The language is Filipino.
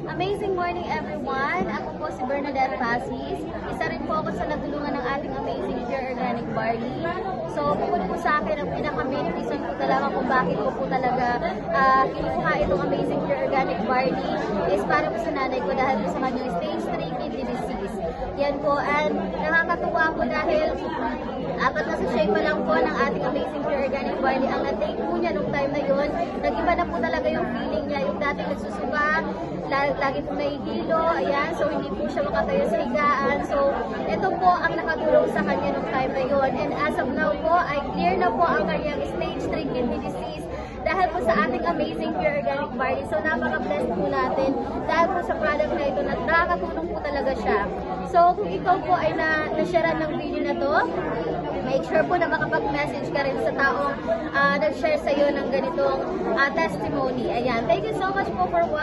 Amazing morning everyone! Ako po si Bernadette Pasis. Isa rin po ako sa natulungan ng ating Amazing Pure Organic Barley. So, bukod po sa akin, ang pinaka-main reason po talaga kung bakit ko po talaga kinuha itong Amazing Pure Organic Barley is para po sa nanay ko dahil po sa kanyang stage 3 kidney disease. Yan po, and nakakatuwa po dahil apat na sachet pa lang po ng ating Amazing Pure Organic Barley ang na-take po niya nung time na yun. Nag-iba na po talaga yung feeling niya. Yung dati nagsusuka, lagi po nahihilo, ayan, so hindi po siya makatayo sa higaan. So, ito po ang nakatulong sa kanya nung time na yun. And as of now po, ay clear na po ang kanyang stage 3 kidney disease dahil po sa ating Amazing Pure Organic Barley. So, napaka-blessed po natin dahil po sa product na ito na nakakatulong po talaga siya. So, kung ikaw po ay na-sharean ng video na to, make sure po na makapag-message ka rin sa taong nag-share sa'yo ng ganitong testimony. Ayan. Thank you so much po for watching.